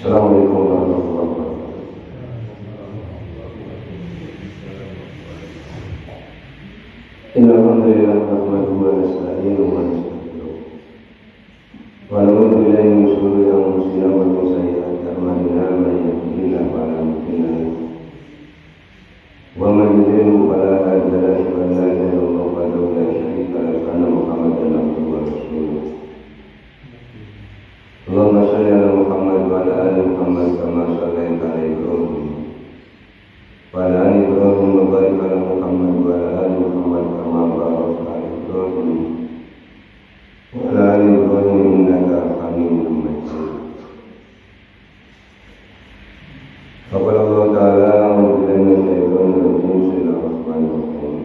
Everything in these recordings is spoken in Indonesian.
Assalamualaikum warahmatullahi wabarakatuh. Innal hamdalillah nahmaduhu wa nasta'inuhu wa nastaghfiruh. Wa na'udzu billahi min shururi anfusina wa min sayyi'ati a'malina. Man yahdihillahu fala mudilla lahu wa man yudlil fala hadiya lahu. Wa la ilaha illallah wahdahu la syarika lahu wa anna Muhammadan abduhu wa rasuluh. Allahumma shalli ala Muhammad wa ala ali Muhammad kama shallaita ala Ibrahim wa ala ali Ibrahim wa barik ala Muhammad wa ala ali Muhammad kama barakta ala Ibrahim wa ala ali Ibrahim innaka Hamidum Majid. Qala Allah Ta'ala a'udzu billahi minash shaitonir rajim. Bismillahirrahmanirrahim.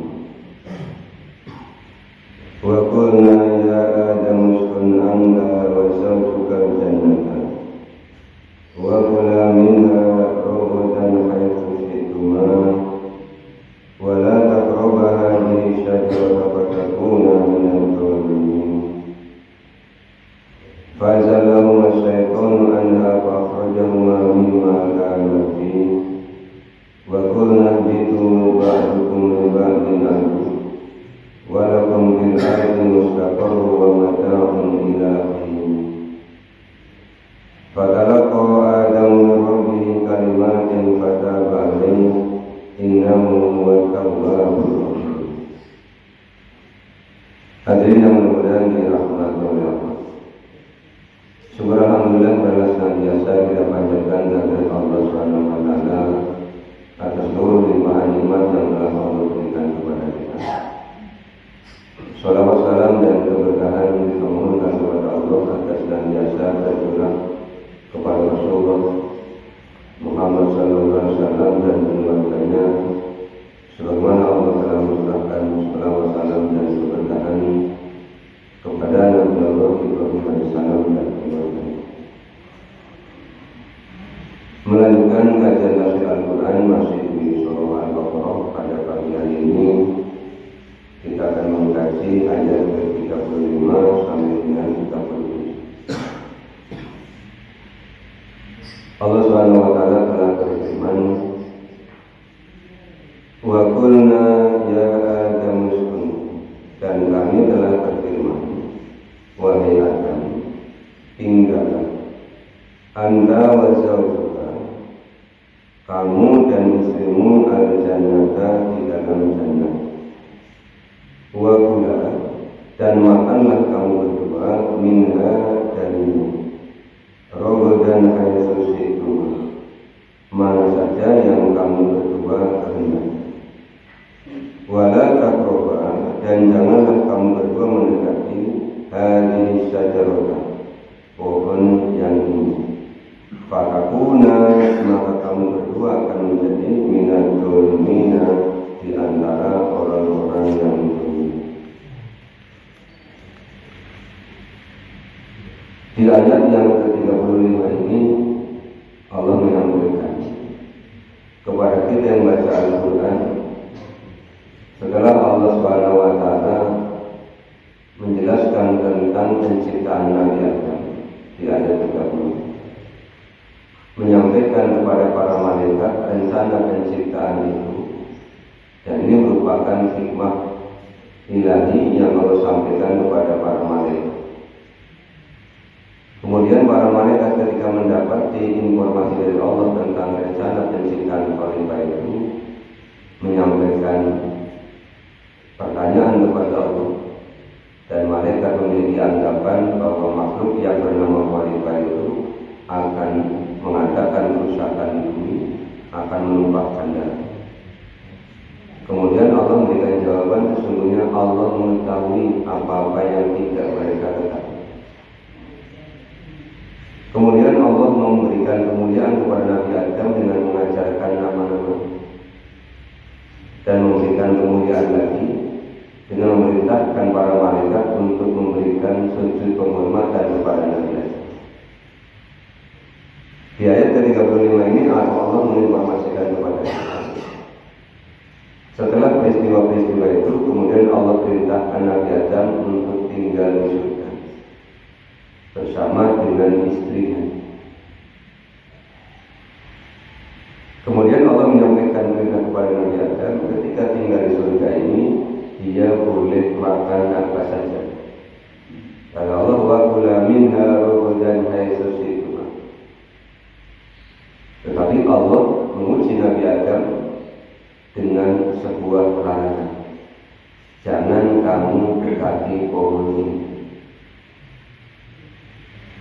Wa qulna ya Adam uskun anta wa zawjuka al-jannata wa kula minha ragadan haythu syi'tuma wa la taqrabu hadhihi syajarata fatakuna minadh dhalimin. Fa'azallahuma asy-syaitanu anha fa'akhrajahuma mimma kana fihi wa qulna ihbitu ba'dukum li ba'din aduwwun wa lakum fil ardi mustaqarrun wa mata'un ila hin. Fatalaqa Adamu min rabbihi kalimatin fataba alayhi innahu huwat tawwabur rahim. Hadirin yang mudah-mudahan dirahmati oleh Allah. Syukur alhamdulillah karena senantiasa kita panjatkan kehadirat Allah Subhanahu wa taala atas seluruh limpahan nikmat yang telah Allah berikan kepada kita. Salawat salam dan keberkahan dimohonkan kepada Allah atas senantiasa tercurah kepada Rasulullah Muhammad sallallahu alaihi wasallam dan keluarganya, sebagaimana Allah telah mencurahkan salawat salam dan keberkahan kepada Nabi Allah Ibrahim alaihissalam dan keluarganya. Melanjutkan kajian tafsir Al-Quran masih di surah Al-Baqarah. Pada pagi hari ini kita akan mengkaji ayat ke-35 sampai dengan 37. Allah Subhanahu wa taala telah berfirman, wa qulna ya Adam uskun, dan kami telah berfirman, wahai Adam, tinggallah anta wa zawjuka, kamu dan istrimu al-jannata, di dalam jannah. Wa kula, dan makanlah kamu berdua minha, darinya, ragadan haythu syi'tuma, mana saja yang kamu berdua kehendaki. Wala taqrabu, dan janganlah kamu berdua mendekati hadhihi syajarata, pohon yang ini. Fatakuna, maka kamu berdua akan menjadi minadh dhalimina, di antara orang-orang yang zalim. Di ayat yang ke-35 ini Allah menyampaikan kepada kita yang baca Al-Quran, setelah Allah Subhanahu wa taala menjelaskan tentang penciptaan Nabi Adam di ayat 30, menyampaikan kepada para malaikat rencana penciptaan itu, dan ini merupakan hikmah ilahi yang Allah sampaikan kepada para malaikat. Kemudian para malaikat ketika mendapati informasi dari Allah tentang rencana penciptaan khalifah itu, menyampaikan pertanyaan kepada Allah, dan malaikat memiliki anggapan bahwa makhluk yang bernama khalifah itu akan mengadakan kerusakan di bumi, akan menumpahkan darah. Kemudian Allah memberikan jawaban, sesungguhnya Allah mengetahui apa-apa yang tidak mereka ketahui. Kemudian Allah memberikan kemuliaan kepada Nabi Adam dengan mengajarkan nama-nama, dan memberikan kemuliaan lagi dengan memerintahkan para malaikat untuk memberikan sujud penghormatan kepada Nabi Adam. Di ayat ke-35 ini Allah menginformasikan kepada kita, setelah peristiwa-peristiwa itu, kemudian Allah perintahkan Nabi Adam untuk tinggal di surga bersama dengan istrinya. boleh makan apa saja. Kata Allah, wa kula minha ragadan haitsu syi'tum. Tetapi Allah menguji Nabi Adam dengan sebuah larangan. Jangan kamu dekati pohon ini.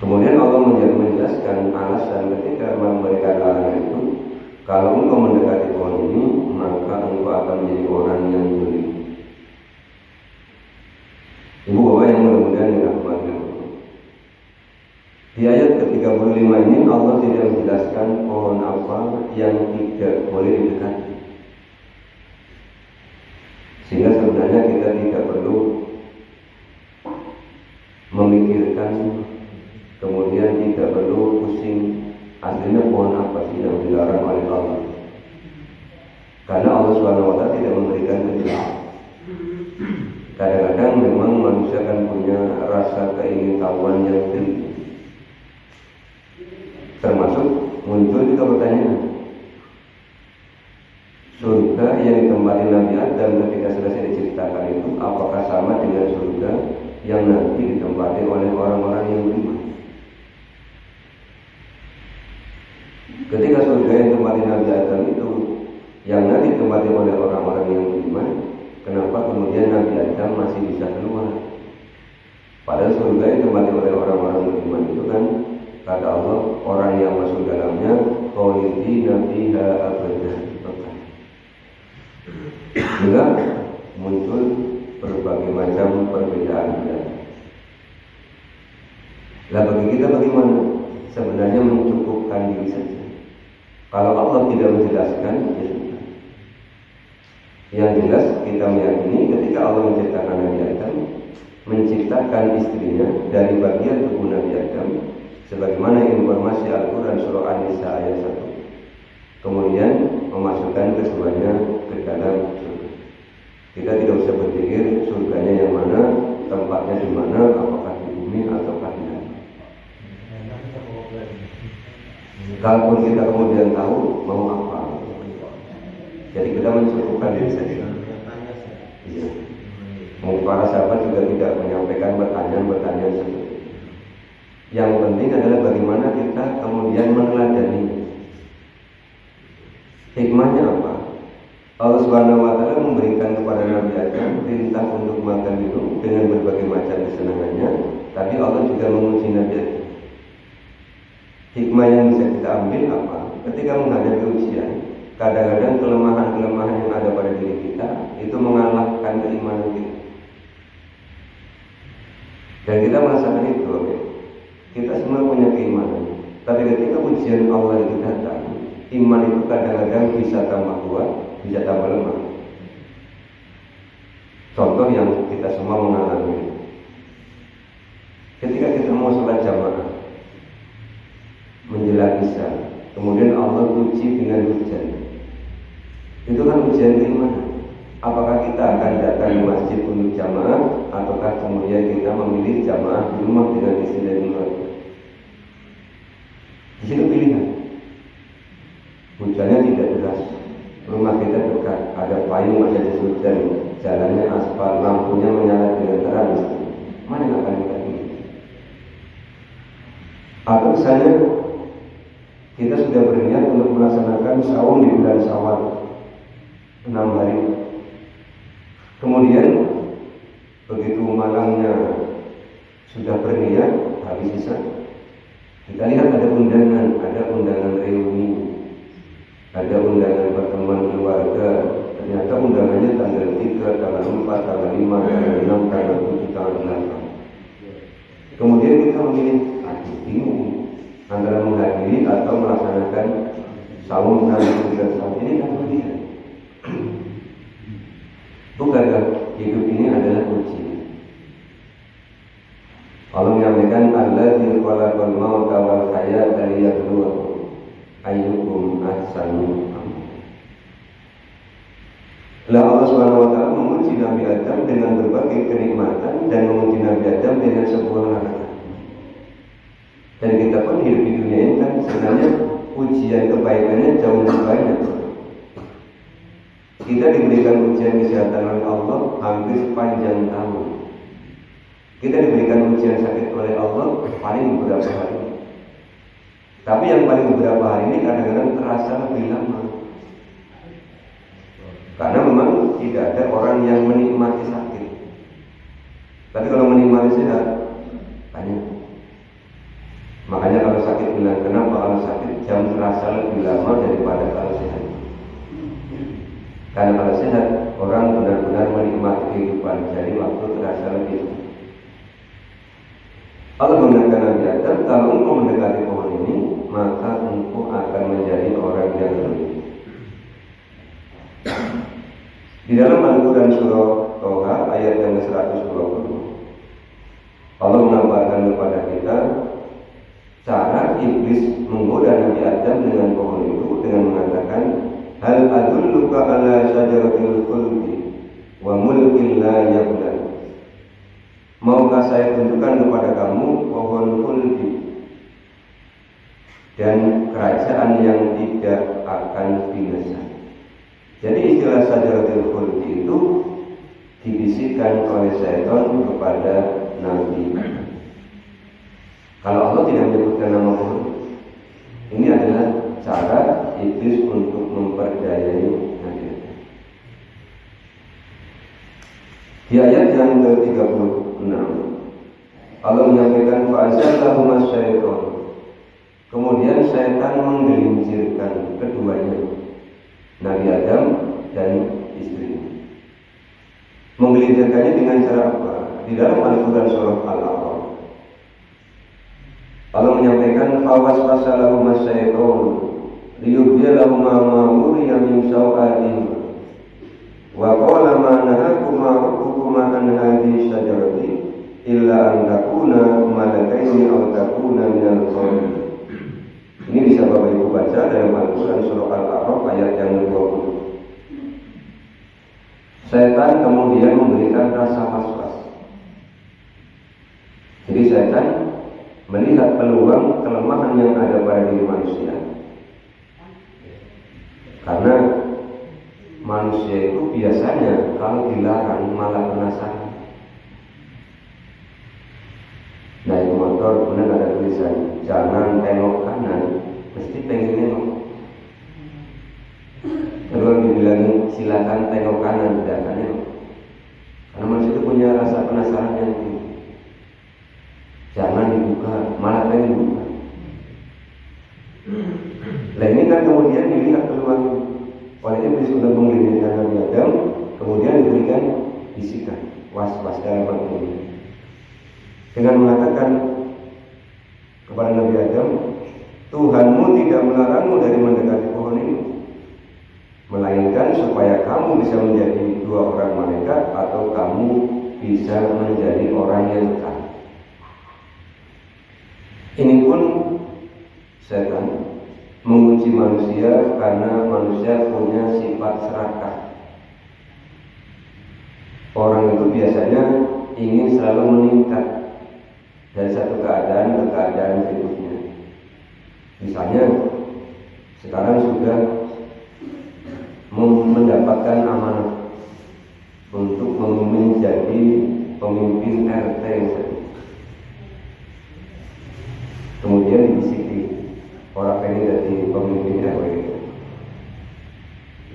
Kemudian Allah menjelaskan alasan ketika memberikan larangan itu, kalau engkau mendekati pohon ini, maka engkau akan menjadi orang yang zalim. Ibu bapak yang mudah-mudahan dirahmati Allah. Di ayat ke-35 ini Allah tidak menjelaskan pohon apa yang tidak boleh didekati. Sehingga sebenarnya kita tidak perlu memikirkan, kemudian tidak perlu pusing aslinya pohon apa sih yang dilarang oleh Allah. Karena Allah SWT tidak memberikan penjelasan. Kadang-kadang memang manusia kan punya rasa keingintahuan yang tinggi. Termasuk muncul juga pertanyaan, surga yang ditempati Nabi Adam ketika selesai diceritakan itu apakah sama dengan surga yang nanti ditempati oleh orang-orang yang beriman? Ketika surga yang ditempati Nabi Adam itu yang nanti ditempati oleh orang-orang yang beriman, kenapa kemudian Nabi Adam masih bisa keluar? Padahal surga yang ditempati oleh orang-orang beriman itu kan, kata Allah, orang yang masuk dalamnya khalidina fiha abadan. Juga muncul berbagai macam perbedaan. Lah bagi kita bagaimana? Sebenarnya mencukupkan diri saja. Kalau Allah tidak menjelaskan, ya sudah. Yang jelas kita meyakini ketika Allah menciptakan Nabi Adam, menciptakan istrinya dari bagian tubuh Nabi Adam, sebagaimana informasi Al-Quran surah An-Nisa ayat 1. Kemudian memasukkan keduanya ke dalam surga. Kita tidak usah berpikir surganya yang mana, tempatnya di mana, apakah di bumi ataukah di langit. Kalaupun kita kemudian tahu mau apa, jadi kita mencukupkan diri saja. Iya. Para sahabat juga tidak menyampaikan pertanyaan-pertanyaan seperti itu. Yang penting adalah bagaimana kita kemudian meneladani. Hikmahnya apa? Allah Subhanahu wa Ta'ala memberikan kepada Nabi Adam perintah untuk makan minum dengan berbagai macam kesenangannya, tapi Allah juga menguji Nabi Adam. Hikmah yang bisa kita ambil apa? Ketika menghadapi ujian, kadang-kadang kelemahan-kelemahan yang ada pada diri kita itu mengalahkan keimanan kita. Dan kita merasakan itu, okay? Kita semua punya keimanan. Tapi ketika ujian Allah itu datang, iman itu kadang-kadang bisa tambah kuat, bisa tambah lemah. Contoh yang kita semua mengalami, ketika kita mau sholat jamaah menjelang isya, kemudian Allah uji dengan hujan. Itu kan ujian keimanan. Apakah kita akan datang ke masjid untuk jamaah, ataukah kemudian kita memilih jamaah di rumah dengan istri dan keluarga? Di situ pilihan. Hujannya tidak deras, rumah kita dekat, ada payung, ada jas hujan, jalannya aspal, lampunya menyala dengan terang. Mana yang akan kita pilih? Atau misalnya kita sudah berniat untuk melaksanakan saum di bulan Syawal 6 hari. Kemudian begitu malangnya sudah berniat habis sisa, kita lihat ada undangan reuni, ada undangan pertemuan keluarga. Ternyata undangannya tanggal 3, tanggal 4, tanggal 5, tanggal 6, tanggal 7, tanggal 8. Kemudian kita memilih, bingung antara menghadiri atau melaksanakan saum dan bulan Syawal. Ini kan pilihan. Bukankah hidup ini adalah ujian? Allah menyampaikan allazi khalaqal mauta wal hayata liyabluwakum ayyukum ahsanu amala. Lah Allah Subhanahu wa Ta'ala menguji Nabi Adam dengan berbagai kenikmatan dan menguji Nabi Adam dengan sebuah larangan. Dan kita pun hidup di dunia ini kan sebenarnya ujian kebaikannya jauh lebih banyak. Kita diberikan ujian kesehatan oleh Allah hampir sepanjang tahun. Kita diberikan ujian sakit oleh Allah paling beberapa hari. Tapi yang paling beberapa hari ini kadang-kadang terasa lebih lama. Karena memang tidak ada orang yang menikmati sakit. Tapi kalau menikmati sehat, banyak. Makanya kalau sakit bilang, kenapa kalau sakit jam terasa lebih lama daripada kalau sehat? Karena kalau sehat, orang benar-benar menikmati kehidupan, jadi waktu terasa lebih lama. Allah mengatakan Nabi Adam, kalau engkau mendekati pohon ini, maka engkau akan menjadi orang yang rugi. Di dalam Al-Quran surah Toha ayat yang ke-120, Allah mengabarkan kepada kita cara iblis menggoda Nabi Adam dengan pohon itu dengan mengatakan, hal adulluka ala syajaratil khuldi wa mulkin la yabla. Maukah saya tunjukkan kepada kamu pohon khuldi dan kerajaan yang tidak akan binasa. Jadi istilah syajaratil khuldi itu dibisikkan oleh syaitan kepada Nabi. Kalau Allah tidak menyebutkan nama pohon, ini adalah cara iblis untuk memperdayai Nabi Adam. Di ayat yang ke-36 Allah menyampaikan fa'azallahuma syaitan. Kemudian syaitan menggelincirkan keduanya, Nabi Adam dan istrinya. Menggelincirkannya dengan cara apa? Di dalam Al-Quran surah Al-A'raf Allah menyampaikan fawaswasa lahuma syaitan liyubdiya lahuma ma uriya min sawatihima wa qala ma nahakuma rabbukuma an hadhihi syajarati illa an takuna malakaini aw takuna minal khalidin. Ini bisa Bapak Ibu baca dalam Al-Quran surah Al-A'raf ayat yang ke-20. Setan kemudian memberikan rasa was-was. Jadi setan melihat peluang kelemahan yang ada pada diri manusia. Karena manusia itu biasanya kalau dilarang malah penasaran. Naik motor kemudian ada tulisan jangan tengok kanan, mesti pengen nengok. Kalau dibilangin silakan tengok kanan, tidak akan nengok. Karena manusia itu punya rasa penasaran yang tinggi. Jangan dibuka, malah pengen dibuka. Nah ini kan kemudian dilihat peluang oleh iblis untuk menggelincirkan Nabi Adam, kemudian diberikan bisikan was-was dalam hal ini dengan mengatakan kepada Nabi Adam, Tuhanmu tidak melarangmu dari mendekati pohon ini, melainkan supaya kamu bisa menjadi dua orang malaikat atau kamu bisa menjadi orang yang kafir. Ini pun setan menguji manusia karena manusia punya sifat serakah. Orang itu biasanya ingin selalu meningkat dari satu keadaan ke keadaan berikutnya. Misalnya sekarang sudah mendapatkan amanah untuk menjadi pemimpin RT misalnya. Kemudian dibisiki orang pengen jadi pemimpin RW.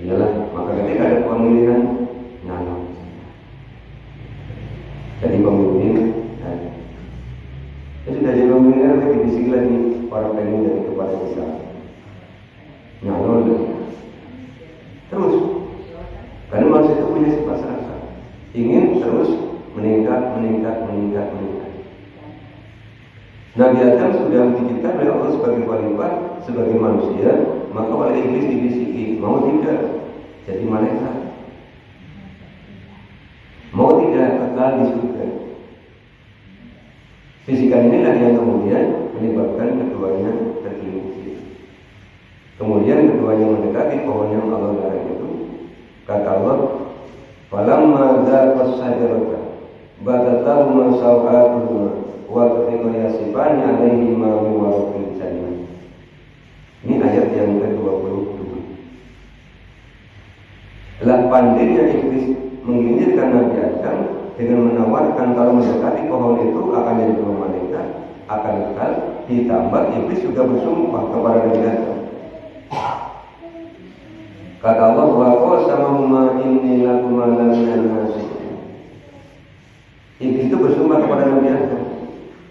Iyalah, maka ketika ada pemilihan nyalon jadi pemimpin, sudah jadi pemimpin RW dibisiki lagi orang pengen jadi kepala desa nyalon lagi. Terus, karena manusia itu punya sifat serasa, ingin terus meningkat. Nabi Adam sudah diciptakan oleh Allah sebagai khalifah, sebagai manusia, maka oleh iblis dibisiki, mau tidak jadi malaikat, mau tidak kekal di surga. Bisikan inilah yang kemudian menyebabkan keduanya tergelincir. Kemudian keduanya mendekati pohon yang Allah larang itu. Kata Allah, falamma dzaqas syajarata badatahuma sawatuhuma wa tafiqa yasifani alaihi ma min warqil jannah. Ini ayat yang ke-22. Lah pandainya iblis menginginkan Nabi Adam dengan menawarkan kalau mendekati pohon itu akan jadi dua malaikat, akan kekal. Ditambah iblis juga bersumpah kepada Nabi Adam. Kata Allah, wa qasamahuma inni lakuma laminan nasihin. Iblis itu bersumpah kepada Nabi Adam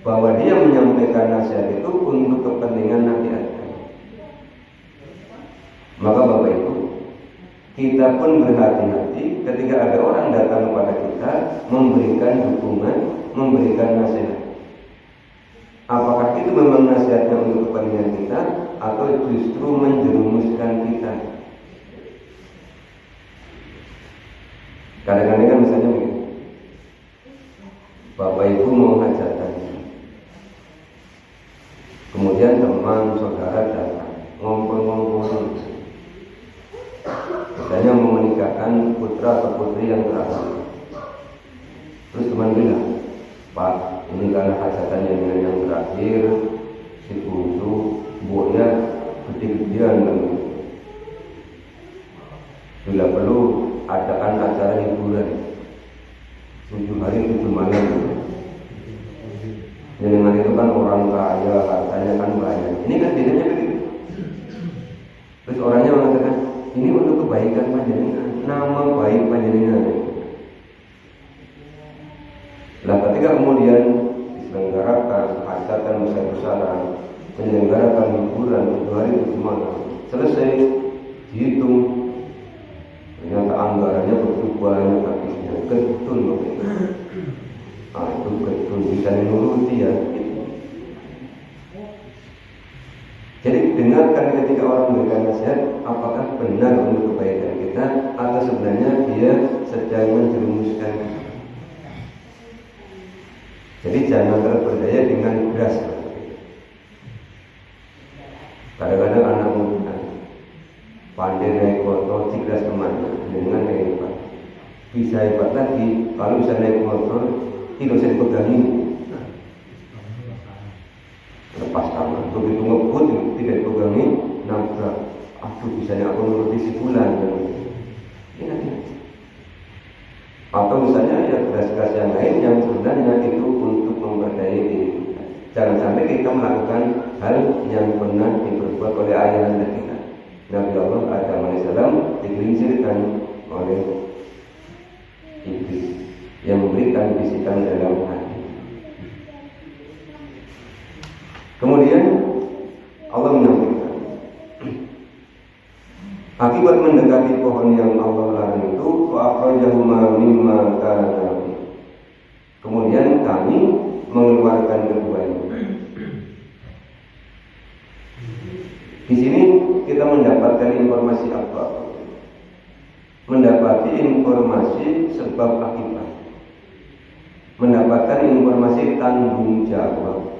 bahwa dia menyampaikan nasihat itu untuk kepentingan Nabi Adam. Maka Bapak Ibu, kita pun berhati-hati ketika ada orang datang kepada kita memberikan dukungan, memberikan nasihat. Apakah itu memang nasihatnya untuk kepentingan kita atau justru menjerumuskan kita? Kadang-kadang kan misalnya begini, Bapak Ibu mau hajatan, kemudian teman saudara datang ngompol-ngompol, misalnya mau menikahkan putra atau putri yang terakhir. Terus teman bilang, Pak, ini karena hajatannya dengan yang terakhir, si putu buahnya gede-gedean kan. Bila perlu adakan acara hiburan 7 hari 7 malam. Dengan itu kan orang kaya, hartanya kan banyak. Ini kan bedanya begitu. Terus orangnya mengatakan, ini untuk kebaikan panjenengan, nama baik panjenengan. Nah, ketika kemudian diselenggarakan hajatan besar-besaran, menyelenggarakan hiburan 7 hari 7 malam, selesai dihitung, ternyata anggarannya begitu banyak habisnya, getun begitu. Itu getun bisa dinuruti ya. Jadi dengarkan ketika orang memberikan nasihat, apakah benar untuk kebaikan kita atau sebenarnya dia sedang menjerumuskan kita. Jadi jangan terperdaya dengan beras. Kadang-kadang anak muda pandai naik motor, cerdas temannya dengan hebat. Bisa hebat lagi kalau bisa naik motor tidak usah dipegangi. Lepas tangan, begitu ngebut tidak dipegangi, nabrak. Aduh, bisanya aku nuruti si bulan. Ya. Atau misalnya ya tugas-tugas yang lain yang sebenarnya itu untuk memperdayai diri kita. Jangan sampai kita melakukan hal yang pernah diperbuat oleh ayah anda kita. Nabi Allah Adam AS digelincirkan oleh iblis yang memberikan bisikan dalam hati. Kemudian Allah menyampaikan, akibat mendekati pohon yang Allah larang itu, fa'akhrajahuma mimma kana. Kemudian kami mengeluarkan keduanya. Di sini kita mendapatkan informasi apa? Mendapati informasi sebab akibat. Mendapatkan informasi tanggung jawab.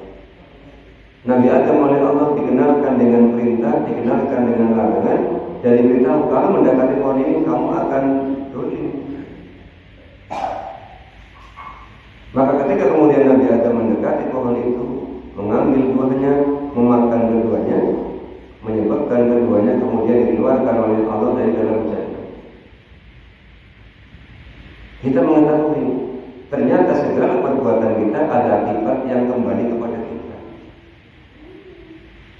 Nabi Adam oleh Allah dikenalkan dengan perintah, dikenalkan dengan larangan, dan diberitahu kalau mendekati pohon ini kamu akan dolim. Maka ketika kemudian Nabi Adam mendekati pohon itu, mengambil buahnya, memakan keduanya, menyebabkan keduanya kemudian dikeluarkan oleh Allah dari dalam jannah. Kita mengetahui ternyata segala perbuatan kita ada akibat yang kembali kepada kita.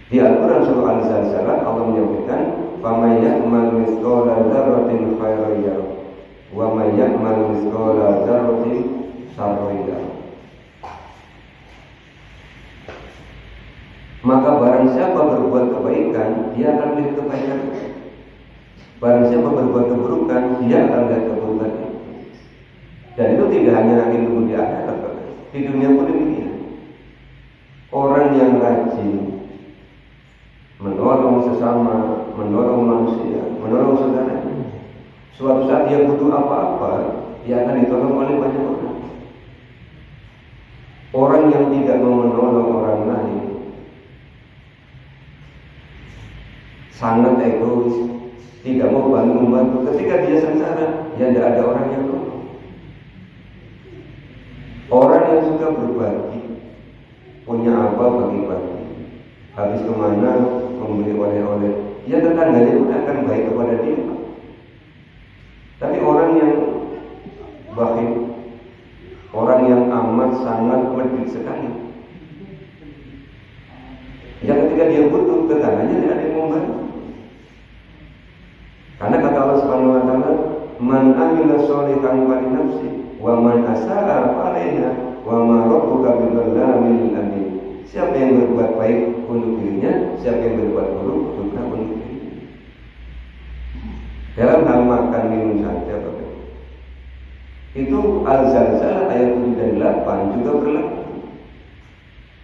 Di Al-Quran surah Al-Zalzalah Allah menyampaikan, "Faman ya'mal mithqala dzarratin khairan yarah, wa man ya'mal mithqala dzarratin syarran yarah." Maka barang siapa berbuat kebaikan, dia akan melihat kebaikan. Barang siapa berbuat keburukan, dia akan melihat keburukan. Dan itu tidak hanya nanti tunggu di akhirat, di dunia pun demikian. Orang yang rajin menolong sesama, menolong manusia, menolong saudaranya, suatu saat dia butuh apa-apa, dia akan ditolong oleh banyak orang. Orang yang tidak mau menolong orang lain sangat egois, tidak mau membantu. Ketika dia sengsara, dia tidak ada orang yang menolong. Orang yang suka berbagi, punya apa bagi-bagi, habis kemana membeli oleh-oleh, ya tetangganya pun akan baik kepada dia. Tapi orang yang bakhil, orang yang amat sangat medit sekali, yang ketika dia butuh tetangganya tidak ada yang mau bantu. Karena kata Allah Subhanahu wa taala, "Man amila sholihan fali nafsi wa man asaa falaiha wa ma rabbuka bidzalamil abid." Siapa yang berbuat baik untuk dirinya, siapa yang berbuat buruk juga untuk dirinya. Dalam hal makan minum saja, Bapak. Itu Al-Zalzalah ayat 7 dan 8 juga berlaku.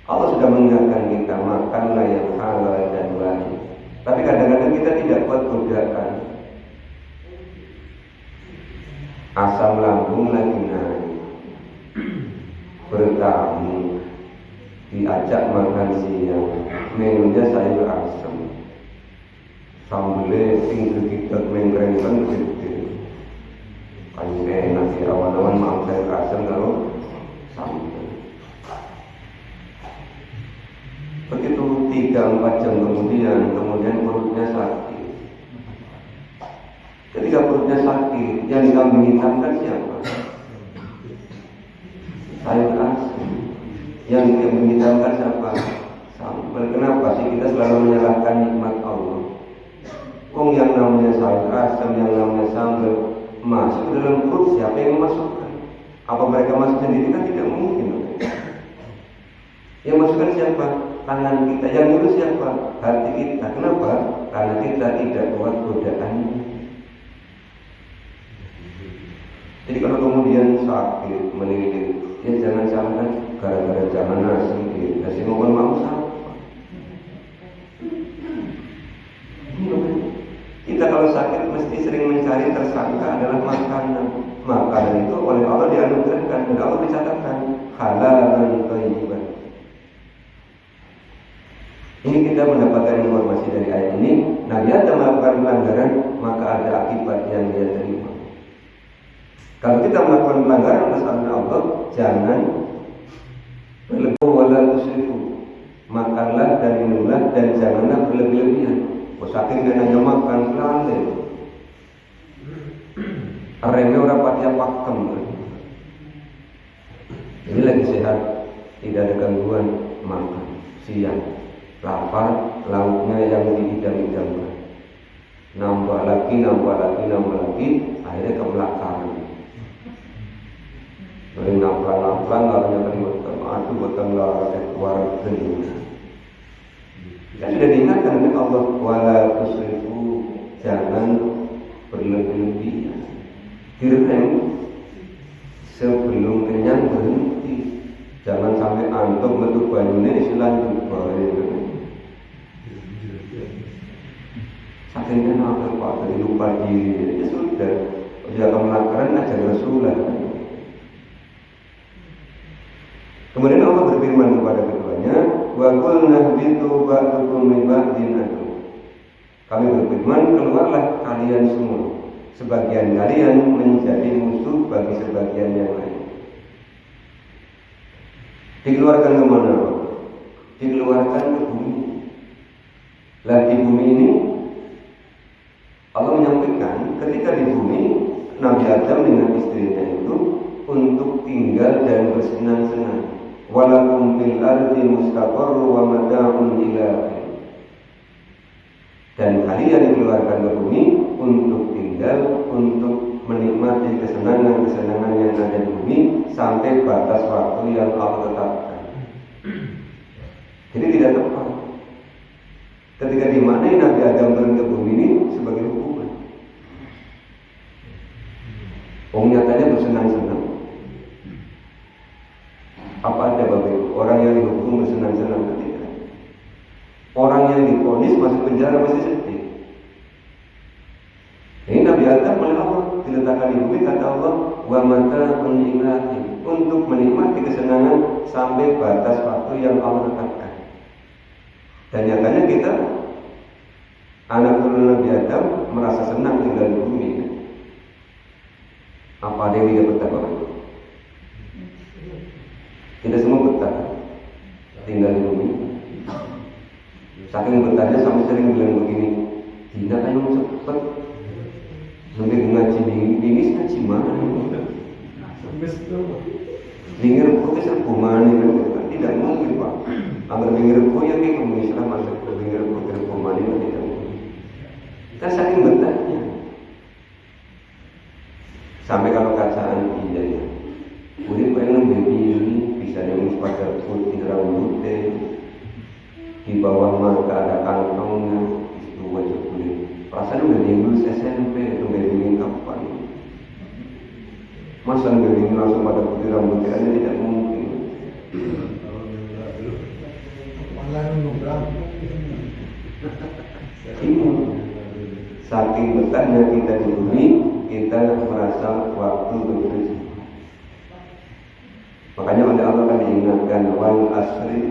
Allah sudah mengingatkan kita makanlah yang halal dan wajib. Tapi kadang-kadang kita tidak kuat godaan. Asam lambung lagi naik, bertamu, diajak makan siang, menunya sayur asam, sambelnya tinggi kita mengkrengkan gede. Paling enak ya awan-awan maaf sayur asam kalau sambel. Begitu 3-4 jam kemudian perutnya sakit. Ketika perutnya sakit, yang dikambing hitamkan siapa? Sayur asam. Yang dikambing hitamkan siapa? Sambal. Kenapa sih kita selalu menyalahkan nikmat Allah? Yang namanya sayur asam, yang namanya sambal masuk dalam perut, siapa yang memasukkan? Apa mereka masuk sendiri? Kan tidak mungkin. Yang masukkan siapa? Tangan kita. Yang dulu siapa? Hati kita. Kenapa? Karena kita tidak kuat godaannya. Jadi kalau kemudian sakit, melilit, ya jangan salahkan gara-gara jangan nasi mohon maaf siapa. Kita kalau sakit mesti sering mencari tersangka adalah makanan. Makanan itu oleh Allah dianugerahkan dan Allah dicatatkan halal dan thayyiban. Ini kita mendapatkan informasi dari ayat ini. Nabi Adam melakukan pelanggaran, maka ada akibat yang dia terima. Kalau kita melakukan pelanggaran atas Allah, jangan berlebihan wala tusrifu. Makanlah dan minumlah dan janganlah berlebih-lebihan. Saking dia hanya makan pelan. Remnya orang pakai pakem. Ini lagi sehat, tidak ada gangguan makan siang. Lapar, lauknya yang diidam-idamkan. Nambah lagi, akhirnya kebelakang. Dari naplang, katanya kalimatkan, aduh betul lah, keluar dunia. Kita sudah diingatkan oleh Allah, wala tusrifu, jangan berlebih-lebihan. Direm sebelum kenyang berhenti. Jangan sampai antum betul banyunya selanjut balik. Saking kenapa Pak, dari lupa diri, ya sudah. Jangan melanggaran ajar Rasulullah. Kemudian Allah berfirman kepada keduanya, wa qulna bitu ba'dukum min ba'din adu. Kami berfirman, keluarlah kalian semua. Sebagian kalian menjadi musuh bagi sebagian yang lain. Dikeluarkan ke mana? Dikeluarkan ke bumi. Lah di bumi ini Allah menyampaikan ketika di bumi Nabi Adam dengan istrinya itu untuk tinggal dan bersenang-senang. Walakum fil ardi mustaqarru wa mata'un ila hin. Dan kalian dikeluarkan ke bumi untuk tinggal, untuk menikmati kesenangan-kesenangan yang ada di bumi sampai batas waktu yang Allah tetapkan. Jadi tidak tepat ketika dimaknai Nabi Adam turun ke bumi ini sebagai hukuman. Nyatanya bersenang-senang. Apa ada Bapak Ibu? Orang yang dihukum bersenang-senang ketika orang yang divonis masuk penjara masih sedih. Ini Nabi Adam oleh Allah diletakkan di bumi, kata Allah, wa mata'un ilahi, untuk menikmati kesenangan sampai batas waktu yang Allah tetapkan. Dan nyatanya kita anak turun Nabi Adam merasa senang tinggal di bumi. Apa ada yang tidak betah Bapak Ibu? Kita semua betah tinggal di bumi. Saking betahnya sampai sering bilang begini, tidak akan cepet sampai ngaji di gimana? Bingir rukuk itu gimana kan? Tidak mungkin Pak. Agar bingir rukuk yang kamu Islam masuk ke bingir rukuk gimana tidak mungkin. Kita saking betahnya. Sampai kalau kacaan iya ya. Kemudian pengen berdiri bisa nembus pada putih rambutnya. Di bawah mata ada kantongnya. Itu wajah kulit. Perasaan udah lulus SMP, itu udah dingin kapan? Masa udah dingin langsung pada putih rambutnya aja tidak mungkin. Ini saking betahnya kita di bumi, kita merasa waktu begitu. Makanya oleh Allah kan diingatkan wal asri.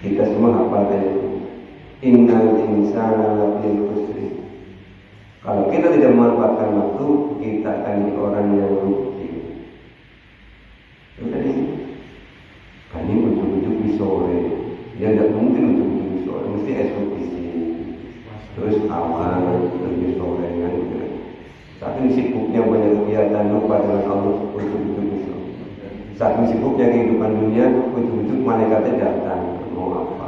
Kita semua hafal itu. Innal insana lafi khusr. Kalau kita tidak memanfaatkan waktu, kita akan jadi orang yang rugi. Jadi, kan ini ujuk-ujuk di sore. Ya tidak mungkin ujuk-ujuk di sore, mesti esok isi. Terus awal, terus di sore kan. Saat ini sibuknya banyak kegiatan lupa dengan Allah, ujuk-ujuk di sore. Saat ini sibuknya kehidupan dunia, ujuk-ujuk malaikatnya datang. Mau apa?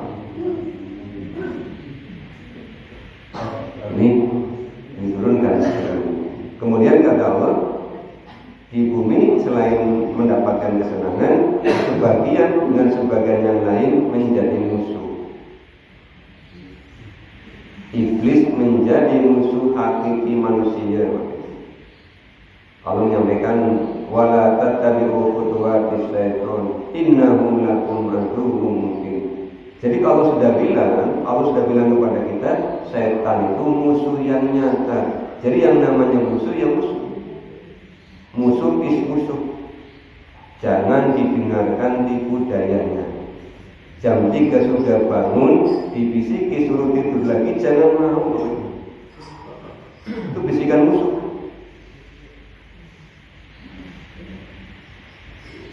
Ini diturunkan. Kemudian kata Allah, di bumi selain mendapatkan kesenangan, sebagian dengan sebagian yang lain menjadi musuh. Iblis menjadi musuh hakiki manusia. Allah menyampaikan wala tattabi'u khutuwatis syaitan innahu lakum aduwwum mubin. Jadi kalau sudah bilang, Allah sudah bilang kepada kita, setan itu musuh yang nyata. Jadi yang namanya musuh ya musuh. Musuh is musuh. Jangan didengarkan tipu dayanya. Jam 3 sudah bangun, dibisiki suruh tidur lagi, jangan mau. Itu bisikan musuh.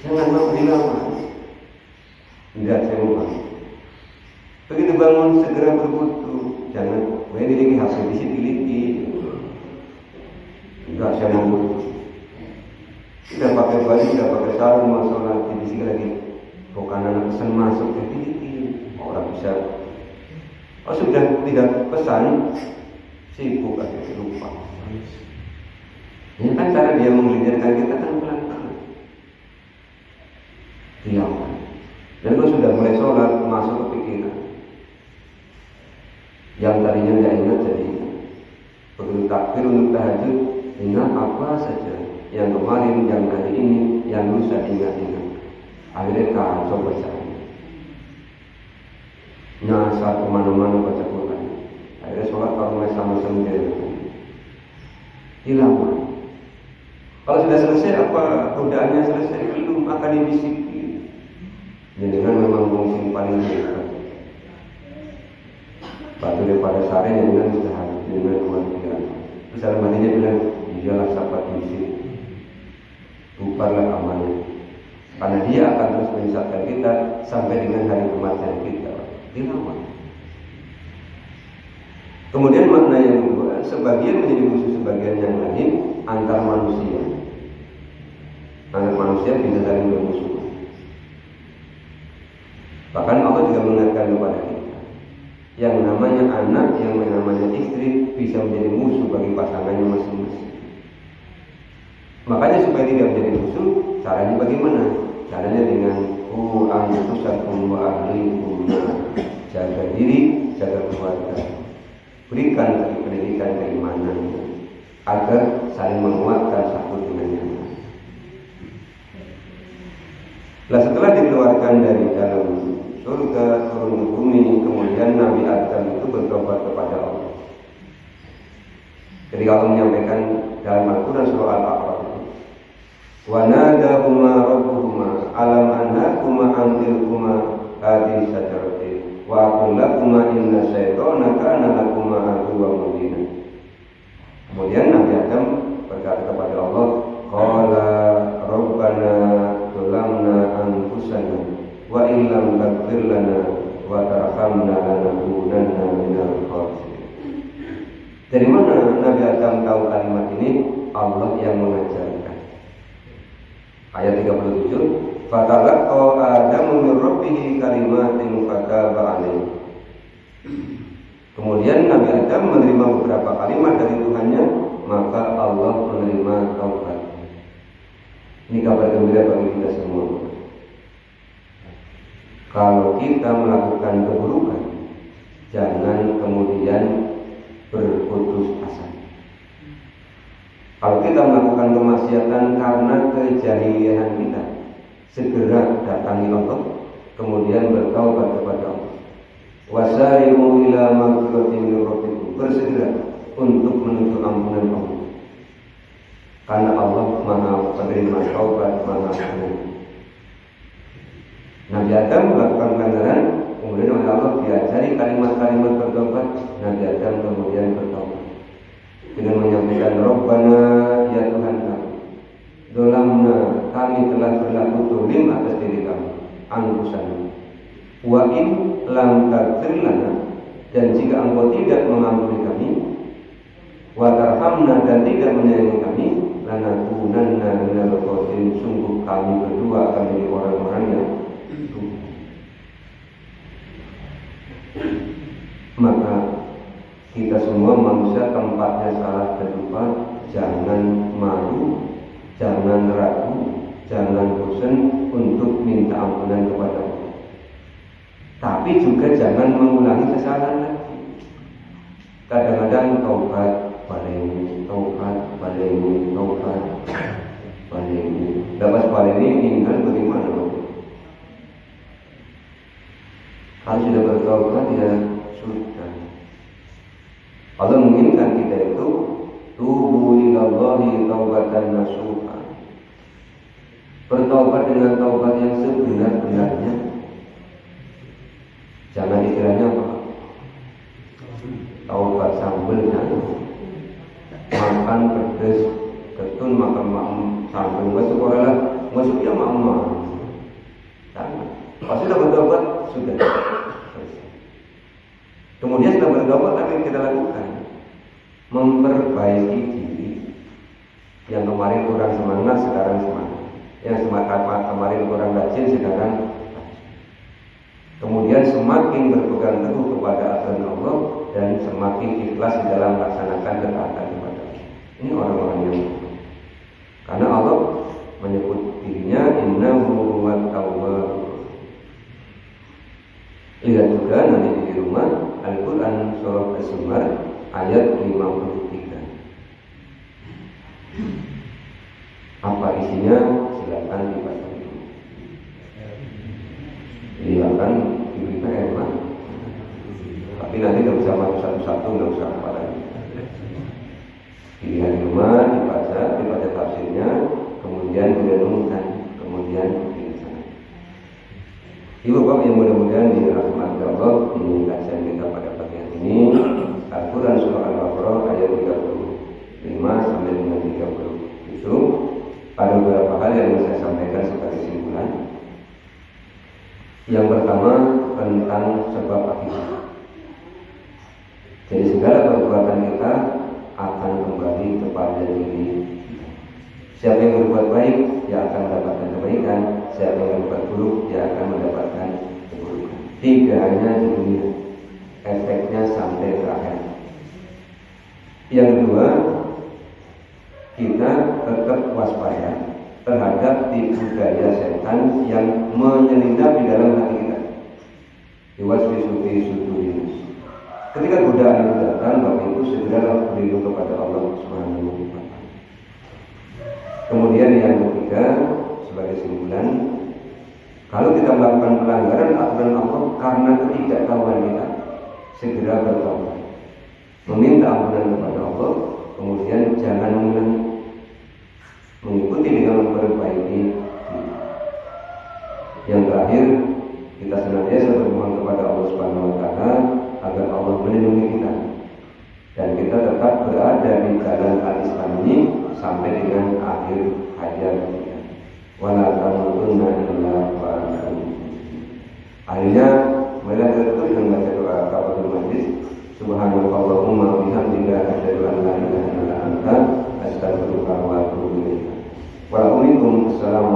Jangan mau dilawan. Tidak, saya mau bangun. Begitu bangun segera berwudu, jangan ini hasil disiplin. Enggak, saya mau wudu. Tidak pakai baju, tidak pakai sarung, mau sholat, dibisik lagi. Bukan anak pesan masuk ke orang bisa. Oh sudah tidak pesan, sibuk aja lupa. Ini kan cara dia mengajarkan kita kan pelan-pelan. Dilawan. Dan kalau sudah mulai sholat, masuk ke pikiran. Yang tadinya tidak ingat jadi ingat. Begitu takbir untuk tahajud, ingat apa saja yang kemarin, yang hari ini, yang lusa ingat-ingat. Akhirnya kacau bacaan. Nyasar kemana-mana baca Quran. Akhirnya sholat kalau mulai sama sendiri. Hilang. Kalau sudah selesai apa godaannya selesai, belum akan dibisiki. Jadi dengan memang fungsi paling hebat. Batu daripada sare yang dengan sudah habis dengan kematian. Terus dalam hatinya bilang, iyalah sahabat bisik, bubarlah amalnya. Karena dia akan terus menyesatkan kita sampai dengan hari kematian kita. Dilawan. Kemudian makna yang kedua, sebagian menjadi musuh sebagian yang lain antar manusia. Antar manusia bisa saling bermusuhan. Bahkan Allah juga mengingatkan kepada kita. Yang namanya anak, yang namanya istri bisa menjadi musuh bagi pasangannya masing-masing. Makanya supaya tidak menjadi musuh, caranya bagaimana? Caranya dengan anfusakum wa ahlikum. Jaga diri, jaga keluarga. Berikan pendidikan keimanan agar saling menguatkan satu dengan yang lain. Nah, setelah dikeluarkan dari dalam surga turun ke bumi, kemudian Nabi Adam itu bertobat kepada Allah. Jadi Allah menyampaikan dalam Al-Quran surah Al-A'raf itu, wa nadahuma rabbuhuma alam anhakuma antilkuma hadhihi syajarati wa aqul lakuma inna syaitana kana lakuma aduwwan mubina. Kemudian Nabi Adam berkata kepada Allah, qala rabbana zalamna anfusana wa illam taghfir lana wa tarhamna lanakunanna minal khasirin. Dari mana Nabi Adam Adam tahu kalimat ini, Allah yang mengajarkan. Ayat 37, Fatalaqa Adamu min Rabbih kalimatin fataba alaihi. Kemudian Nabi Adam menerima beberapa kalimat dari Tuhannya, maka Allah menerima taubat. Ini kabar gembira bagi kita semua. Kalau kita melakukan keburukan, jangan kemudian berputus asa. Kalau kita melakukan kemaksiatan karena kejahilian kita, segera datangi Allah, kemudian bertaubat kepada Allah. Wasari'u ila maghfiratin min rabbikum, bersegera untuk menuju ampunan Allah. Karena Allah Maha penerima taubat, Maha Pengampun. Nabi Adam melakukan pelanggaran, kemudian oleh Allah diajari kalimat-kalimat bertobat. Nabi Adam kemudian bertobat dengan menyampaikan, Rabbana, ya Tuhan kami, dolamna, kami telah berlaku dolim atas diri kami, angkusan. Wa in lam taghfir lana, dan jika Engkau tidak mengampuni kami, wa tarhamna, dan tidak menyayangi kami, lanakunanna minal khasirin, sungguh kami berdua akan menjadi orang-orang yang maka kita semua manusia tempatnya salah berlupa. Jangan malu, jangan ragu, jangan bosan untuk minta ampunan kepada Allah. Tapi juga jangan mengulangi kesalahan lagi. Kadang-kadang taubat paling, taubat paling, taubat paling. Dapat paling ini tinggal bagaimana? Kalau sudah bertaubat ya sudah. Allah menginginkan kita itu tubu ilallahi taubatan nasuha, bertaubat dengan taubat yang sebenar-benarnya. Jangan istilahnya apa? Taubat sambelnya, makan pedes, ketun makan sambel, masuk orang masuknya mama. Jangan. Pas sudah bertaubat sudah. Kemudian setelah bertobat, apa yang kita lakukan? Memperbaiki diri. Yang kemarin kurang semangat, sekarang semangat. Yang kemarin kurang rajin, sekarang rajin. Kemudian semakin berpegang teguh kepada aturan Allah dan semakin ikhlas di dalam melaksanakan ketaatan kepada Allah. Ini orang-orang yang, karena Allah menyebut dirinya innahu huwat tawwab. Lihat juga nanti di rumah Al-Quran surah As-Zumar ayat 53. Apa isinya? Silakan dibaca. Silakan diberi PR, tapi nanti tidak usah masuk satu-satu, tidak usah apa lagi. Dilihat di rumah, dibaca tafsirnya, kemudian direnungkan, kemudian dilaksanakan. Ibu bapak yang mudah-mudahan dirahmati Allah, ini kajian kita pada pagi hari ini Al-Quran surah Al-Baqarah ayat 35 sampai dengan 37. Ada beberapa hal yang saya sampaikan sebagai kesimpulan. Yang pertama tentang sebab akibat. Jadi segala perbuatan kita akan kembali kepada diri. Siapa yang berbuat baik, dia akan mendapatkan kebaikan. Siapa yang berbuat buruk, dia akan mendapatkan keburukan. Tidak hanya di dunia, efeknya sampai ke akhir. Yang kedua, kita tetap waspada terhadap tipu daya setan yang menyelinap di dalam hati kita. Diwaswisufi sudurinus. Ketika godaan itu datang, maka itu segera berlindung kepada Allah Subhanahu wa Ta'ala. Kemudian yang ketiga, sebagai kesimpulan, kalau kita melakukan pelanggaran aturan Allah karena ketidaktahuan kita, segera bertobat, meminta ampunan kepada Allah, kemudian jangan mengulangi, mengikuti dengan memperbaiki diri. Yang terakhir, kita senantiasa bermohon kepada Allah Subhanahu wa Ta'ala agar Allah melindungi kita dan kita tetap berada di jalan al-Islam ini sampai dengan akhir hayat kita. Wala tamutunna illa wa antum muslimun. Akhirnya marilah kita tutup dengan baca doa kafaratul majlis. Subhanallahumma wa bihamdihi bihamdika asyhadu an la ilaha illa anta astaghfiruka wa atubu ilaik. Wa alaikum assalamu